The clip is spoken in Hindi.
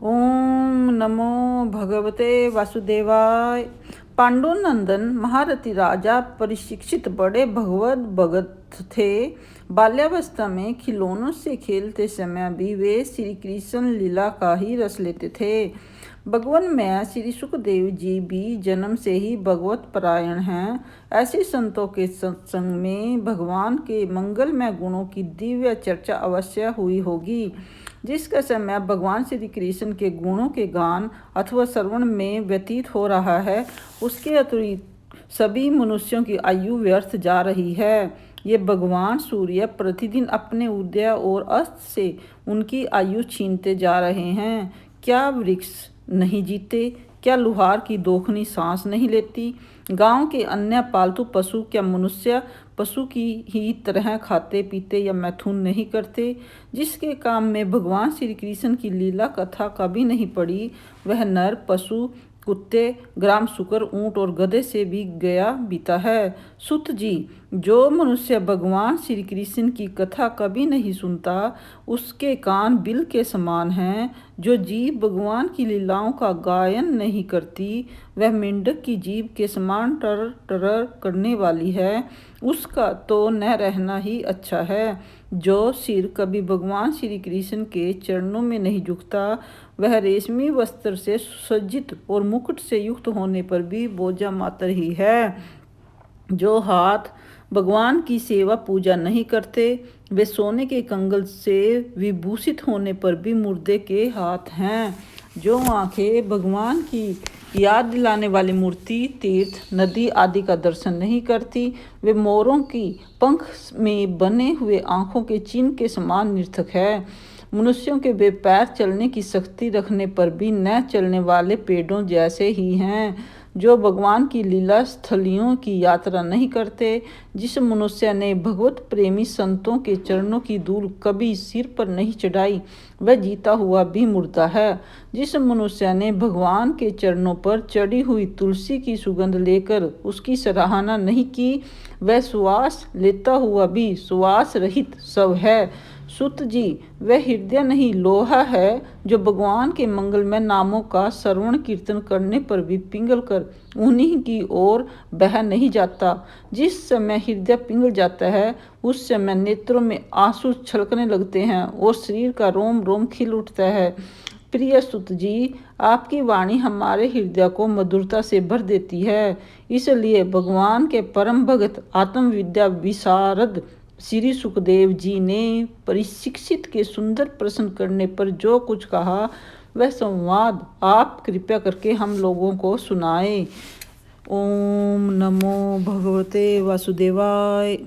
ओम नमो भगवते वासुदेवाय। पांडुनंदन महारथी राजा परिशिक्षित बड़े भगवत भगत थे। बाल्यावस्था में खिलौनों से खेलते समय भी वे श्री कृष्ण लीला का ही रस लेते थे। भगवान में श्री सुखदेव जी भी जन्म से ही भगवत परायण हैं। ऐसे संतों के सत्संग में भगवान के मंगलमय गुणों की दिव्य चर्चा अवश्य हुई होगी। जिसका समय भगवान श्री कृष्ण के गुणों के गान अथवा श्रवण में व्यतीत हो रहा है, उसके अतिरिक्त सभी मनुष्यों की आयु व्यर्थ जा रही है। ये भगवान सूर्य प्रतिदिन अपने उदय और अस्त से उनकी आयु छीनते जा रहे हैं। क्या वृक्ष नहीं जीते? क्या लुहार की दोखनी सांस नहीं लेती? गांव के अन्य पालतू पशु क्या मनुष्य पशु की ही तरह खाते पीते या मैथुन नहीं करते? जिसके काम में भगवान श्री कृष्ण की लीला कथा कभी नहीं पड़ी, वह नर पशु कुत्ते, ग्राम शुकर, ऊंट और गधे से भी गया बीता है। सुत जी, जो मनुष्य भगवान श्री कृष्ण की कथा कभी नहीं सुनता, उसके कान बिल के समान हैं। जो जीव भगवान की लीलाओं का गायन नहीं करती, वह मेंढक की जीभ के समान टर टर करने वाली है। उसका तो न रहना ही अच्छा है। जो सिर कभी भगवान श्री कृष्ण के चरणों में नहीं झुकता, वह रेशमी वस्त्र से सुसज्जित और मुकुट से युक्त होने पर भी बोझा मात्र ही है। जो हाथ भगवान की सेवा पूजा नहीं करते, वे सोने के कंगल से विभूषित होने पर भी मुर्दे के हाथ हैं। जो आंखें भगवान की याद दिलाने वाली मूर्ति, तीर्थ, नदी आदि का दर्शन नहीं करती, वे मोरों की पंख में बने हुए आंखों के चिन्ह के समान निर्थक है। मनुष्यों के वे पैर चलने की शक्ति रखने पर भी न चलने वाले पेड़ों जैसे ही हैं। जो भगवान की लीला स्थलियों की यात्रा नहीं करते, जिस मनुष्य ने भगवत प्रेमी संतों के चरणों की धूल कभी सिर पर नहीं चढ़ाई, वह जीता हुआ भी मुर्दा है। जिस मनुष्य ने भगवान के चरणों पर चढ़ी हुई तुलसी की सुगंध लेकर उसकी सराहना नहीं की, वह सुवास लेता हुआ भी सुवास रहित शव है। सुत जी, वह हृदय नहीं लोहा है जो भगवान के मंगलमय नामों का श्रवण कीर्तन करने पर भी पिघल कर उन्हीं की ओर बह नहीं जाता। जिस समय हृदय पिघल जाता है, उस समय नेत्रों में आंसू छलकने लगते हैं और शरीर का रोम रोम खिल उठता है। प्रिय सुत जी, आपकी वाणी हमारे हृदय को मधुरता से भर देती है। इसलिए भगवान के परम भगत आत्मविद्या विशारद श्री सुखदेव जी ने परिशिक्षित के सुंदर प्रश्न करने पर जो कुछ कहा, वह संवाद आप कृपया करके हम लोगों को सुनाए। ओम नमो भगवते वासुदेवाय।